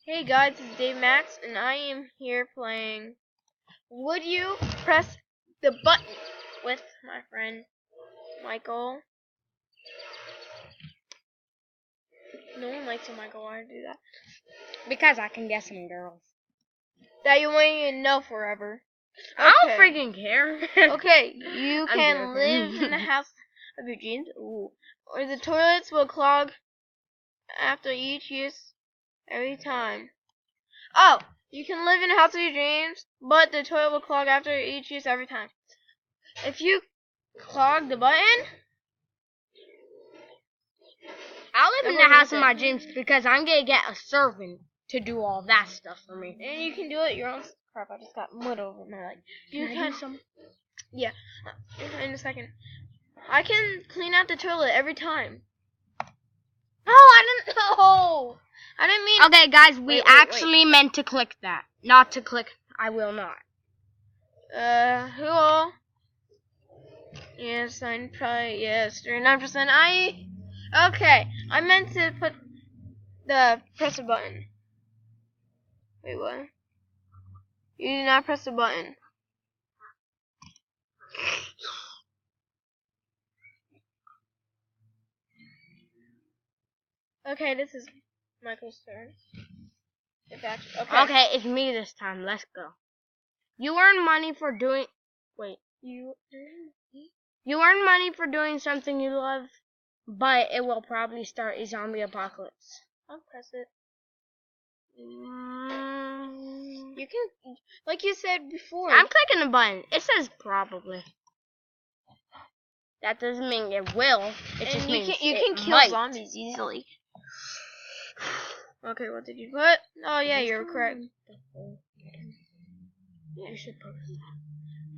Hey guys, it's Dave Max, and I am here playing Would You Press the Button with my friend Michael. No one likes you, Michael. Why do that? Because I can get some girls. That you won't even know forever. I don't freaking care. Okay, you I'm can joking. live in the house of your dreams. Ooh. Or the toilets will clog after each use every time. Oh, you can live in the house of your dreams, but the toilet will clog after each use every time. If you clog the button, I'll live in the house of my dreams because I'm gonna get a servant to do all that stuff for me. and you can do it your own. Crap! I just got mud over my leg. You Can I do some? Yeah, in a second. I can clean out the toilet every time. No, I didn't know. I didn't mean. Okay, guys, we Wait. actually meant to click that, not to click. I will not. Who all? Yes, I'm probably yes. 39%. Okay. I meant to put the press a button. Wait, what? You did not press the button. Okay, this is Michael's turn. Okay, it's me this time. Let's go. You earn money for doing. Wait. You earn money for doing something you love, but it will probably start a zombie apocalypse. I'll press it. You can, like you said before. I'm clicking the button. It says probably. That doesn't mean it will. It just means you can kill might. zombies easily. Okay, what did you put? Oh yeah, you're correct. Yeah, I should put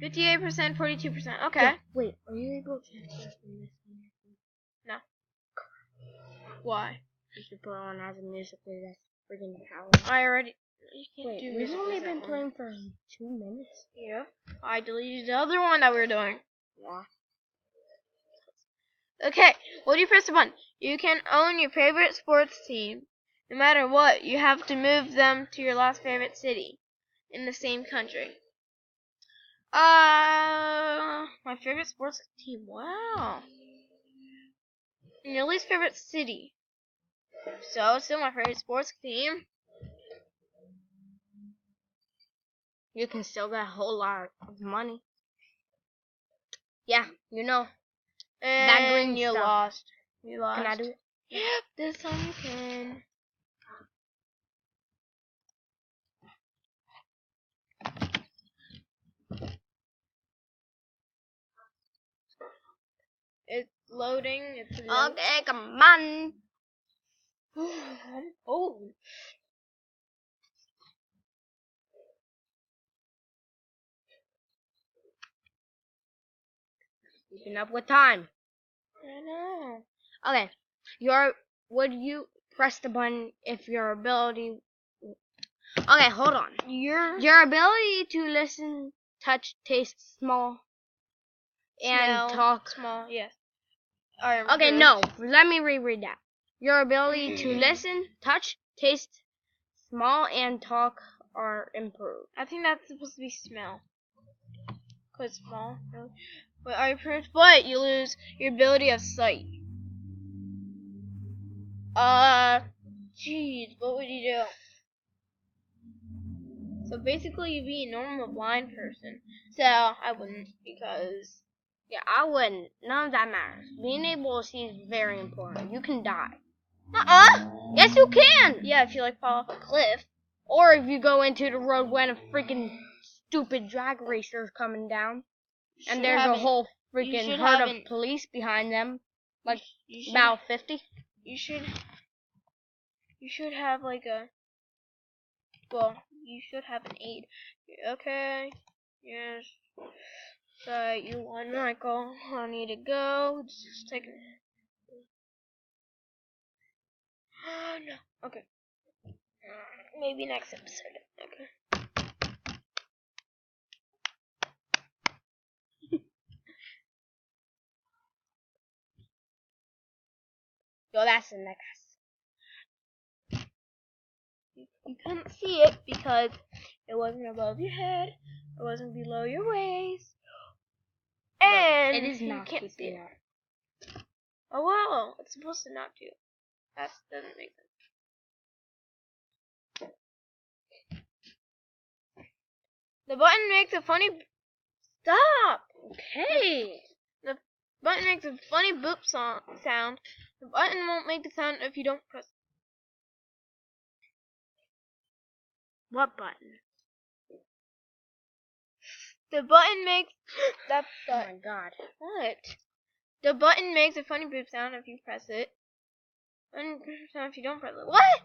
58%, 42%. Okay. Yeah, wait, are you able to transfer from this one? No. Why? You should put on as a musical. That's freaking power. I already. You can't Wait, do we've musicals only that been long. playing for 2 minutes. Yeah. I deleted the other one that we were doing. Yeah. Okay, what do you press the button? You can own your favorite sports team. No matter what, you have to move them to your last favorite city in the same country. My favorite sports team. Wow. And your least favorite city. So, still my favorite sports team. You can still get a whole lot of money. Yeah, you know. And That green you stuff. lost. You lost. Can I do it? Yep, this time you can. It's loading. It's loading. Okay, come on. I'm cold. Keeping up with time. I know. Okay, would you press the button if your ability? Okay, hold on. Your ability to listen, touch, taste, smell, and talk. Small, yes. Okay, no. Let me reread that. Your ability to listen, touch, taste, smell, and talk are improved. I think that's supposed to be smell. Cause small. Really. But you lose your ability of sight. Jeez, what would you do? So basically, you'd be a normal blind person. So I wouldn't, because Yeah, I wouldn't. None of that matters. Being able to see is very important. You can die. Yes, you can. Yeah, if you like fall off a cliff. Or if you go into the road when a freaking stupid drag racer is coming down, and there's a whole freaking herd of police behind them, like about 50. You should have like a. Well, you should have an aid. Okay. Yes. So you won, Michael. I need to go. Just take a. Oh no. Okay. Maybe next episode. Okay. Yo, that's the next. You couldn't see it because it wasn't above your head. It wasn't below your waist. And it is you not can't see keeping it. up. Oh well, it's supposed to not do. That doesn't make sense. The button makes a funny. Stop. Okay. The button makes a funny boop sound. The button won't make the sound if you don't press. What button? The button makes that. Oh my god. What? The button makes a funny boop sound if you press it. And sound if you don't press it. What?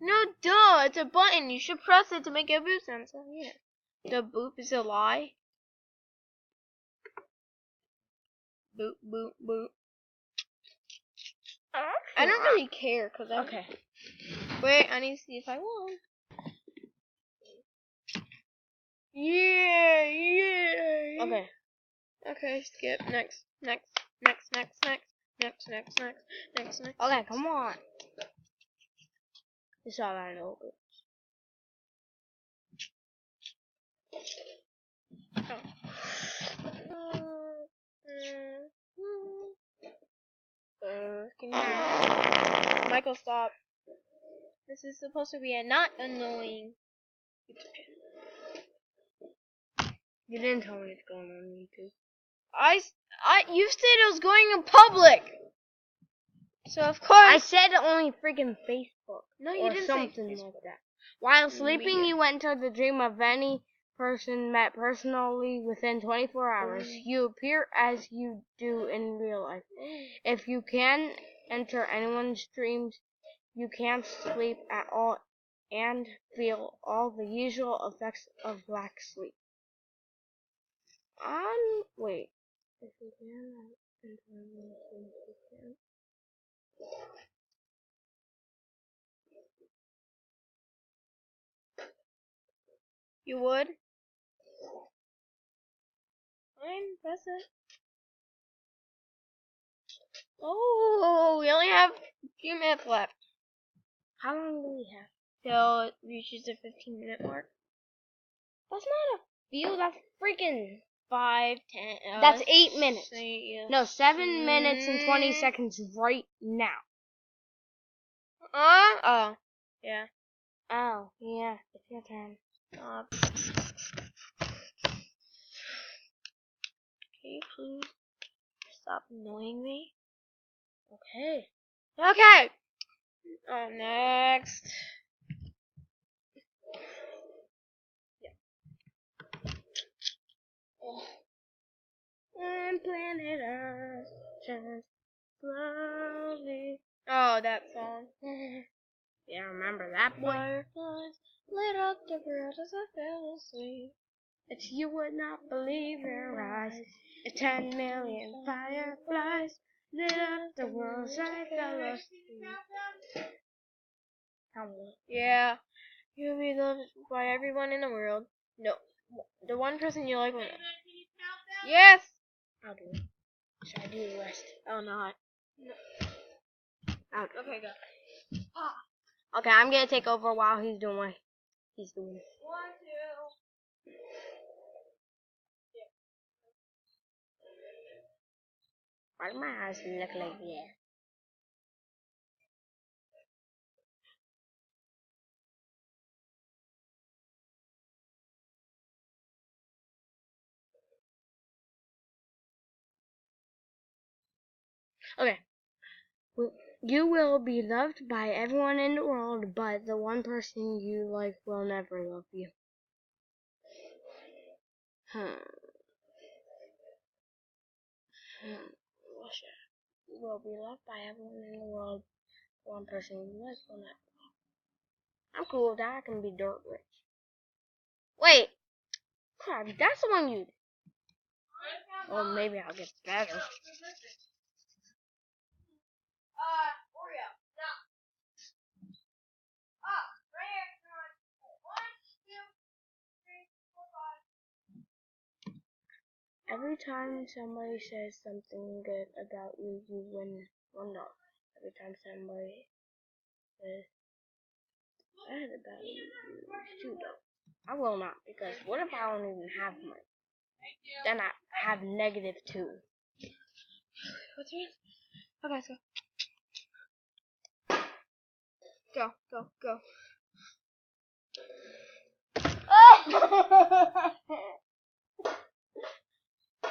No, duh. It's a button. You should press it to make a boop sound. So yeah. The boop is a lie. Boop, boop, boop. I don't really care because I. Okay. Wait, I need to see if I won. Yeah, yeah. Okay. Okay, skip. Next. Okay, come on. It's all I know. Can you hear me? Michael, stop. This is supposed to be a not annoying. You didn't tell me it's going on YouTube. You said it was going in public. So of course. I said only freaking Facebook. No, you or didn't something say Facebook. like that. While sleeping, Media. you went to the dream of any person met personally within 24 hours. You appear as you do in real life. If you can enter anyone's dreams, you can't sleep at all and feel all the usual effects of black sleep. Wait. If you can enter anyone's dreams, you can. You would? Fine, press it. Oh, we only have a few minutes left. How long do we have? Till it reaches the 15-minute mark. That's not a few, that's freaking 5, 10. That's 8 minutes. Yeah. No, 7 minutes and 20 seconds right now. Oh. Yeah. Oh, yeah. It's your turn. Can you please stop annoying me? Okay. Okay. Next. And planet Earth turns slowly. Oh, that song. Yeah, remember that boy? Fireflies lit up the world as I fell asleep. If you would not believe your eyes, if 10 million fireflies lit up the world as I fell asleep. Yeah. You'll be loved by everyone in the world. No. The one person you like will. Yes! I'll do it. Should I do the rest? Oh, not. No. Okay, go. Okay, I'm gonna take over while he's doing what he's doing. 1, 2. Why do my eyes look like that? Okay. You will be loved by everyone in the world, but the one person you like will never love you. You will be loved by everyone in the world, the one person you like will never love you. I'm cool with that. I can be dirt rich. Wait! Crap, that's the one you... Or maybe I'll get better. Oreo, stop. Right here. 1, 2, 3, 4, 5. Every time somebody says something good about you, you win $1. Every time somebody says I had a battery too, though. I will not, because what if I don't even have money? Then I have -2. What's yours? Okay, let's go. Go.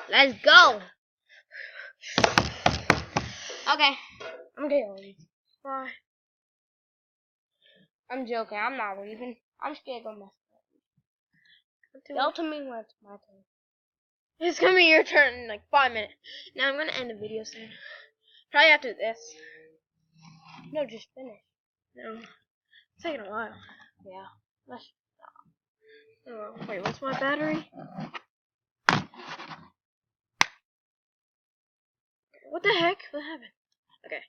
Let's go. Okay, I'm going. Bye. I'm joking. I'm not leaving. I'm scared to mess up. Tell to me when it's my turn. It's gonna be your turn in like 5 minutes. Now I'm gonna end the video soon. Probably after this. No, just finish. No. It's taking a while. Yeah. Let's oh, wait, what's my battery? What the heck? What happened? Okay.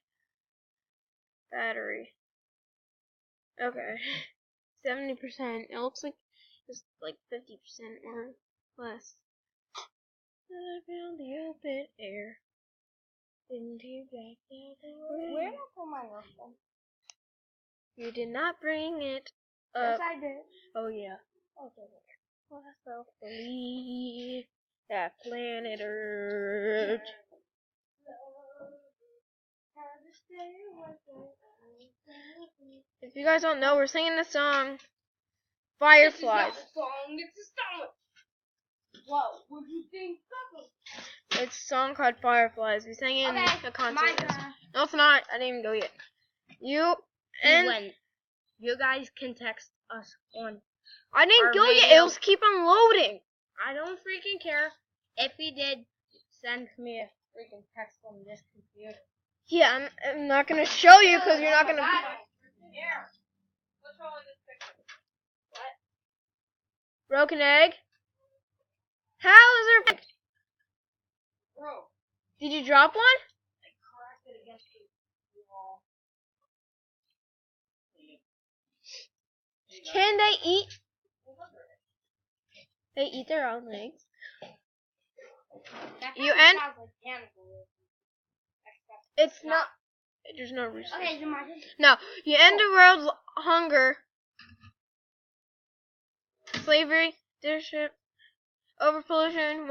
Battery. Okay. 70%. It looks like it's like 50% or less. I found the open air. Didn't you back there? Where did I put my phone? You did not bring it up. Yes, I did. Oh, yeah. Okay. Myself believe that planet Earth. If you guys don't know, we're singing the song Fireflies. What would you think? It's a song called Fireflies. We sang it in a concert. My turn. No, it's not. I didn't even go yet. You and you guys can text us on. I didn't our go yet. radio. It was keep on loading. I don't freaking care. If he did, send me a freaking text on this computer. Yeah, I'm not gonna show you because you're not gonna. Here. What's wrong with this picture? What? Broken egg. How is there? Bro. Did you drop one? I cracked it against the wall. Can they eat? They eat their own eggs. You end. It's not. There's no reason. Okay, so my turn. No, you end the world's hunger, slavery, dictatorship, overpollution,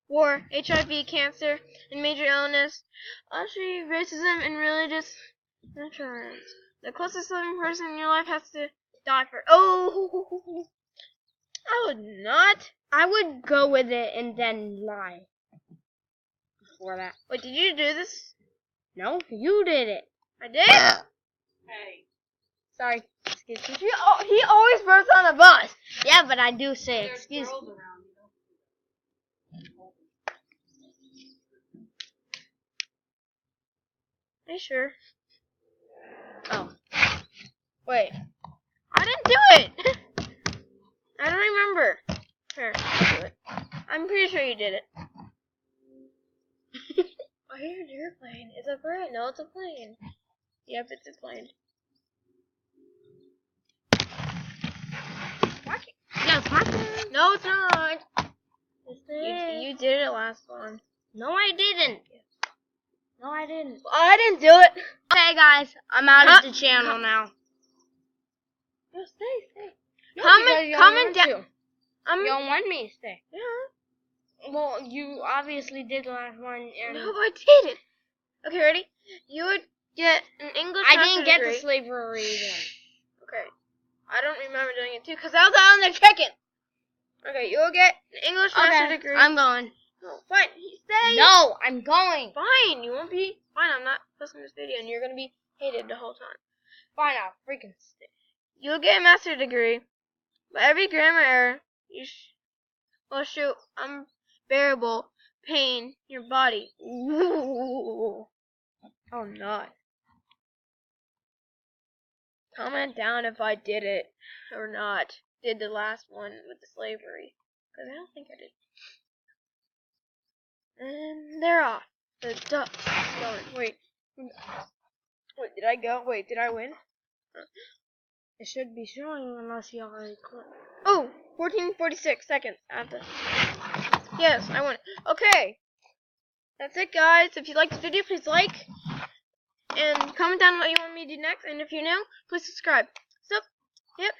war, HIV, cancer, and major illness, actually racism and religious intolerance. The closest living person in your life has to die for. Oh, I would not. I would go with it and then lie. Before that. Wait, did you do this? No, you did it. I did. Hey. Sorry. Excuse me. He always bursts on the bus. Yeah, but I do say excuse me. Are you sure? Oh. Wait. I didn't do it. I don't remember. Here, I'll do it. I'm pretty sure you did it. I hear an airplane. It's a bird. No, it's a plane. Yep, it's a plane. Yeah, it's my turn. No, it's not. You did it last one. No, I didn't. No, I didn't. I didn't do it. Okay, guys, I'm out of the channel now. No, stay. No, Comment down. You don't want me to stay. Yeah. Well, you obviously did the last one. And No, I didn't. Okay, ready? You would get an English I master's didn't get degree. the slavery then. Okay. I don't remember doing it too, because I was out on the chicken. Okay, you'll get an English master's degree. I'm going. No, fine. Stay. No, I'm going. Fine. You won't be. Fine, I'm not posting this video, and you're going to be hated the whole time. Fine, I'll freaking stay. You'll get a master's degree, but every grammar error will show unbearable pain in your body. Ooh. Oh, not. Comment down if I did it or not. Did the last one with the slavery. Because I don't think I did. And they're off. The duck going. Wait, did I go? Wait, did I win? It should be showing unless you already clicked. Oh, 14:46 seconds after. Yes, I won. Okay. That's it, guys. If you liked the video, please like. And comment down what you want me to do next. And if you're new, please subscribe. So, Yep.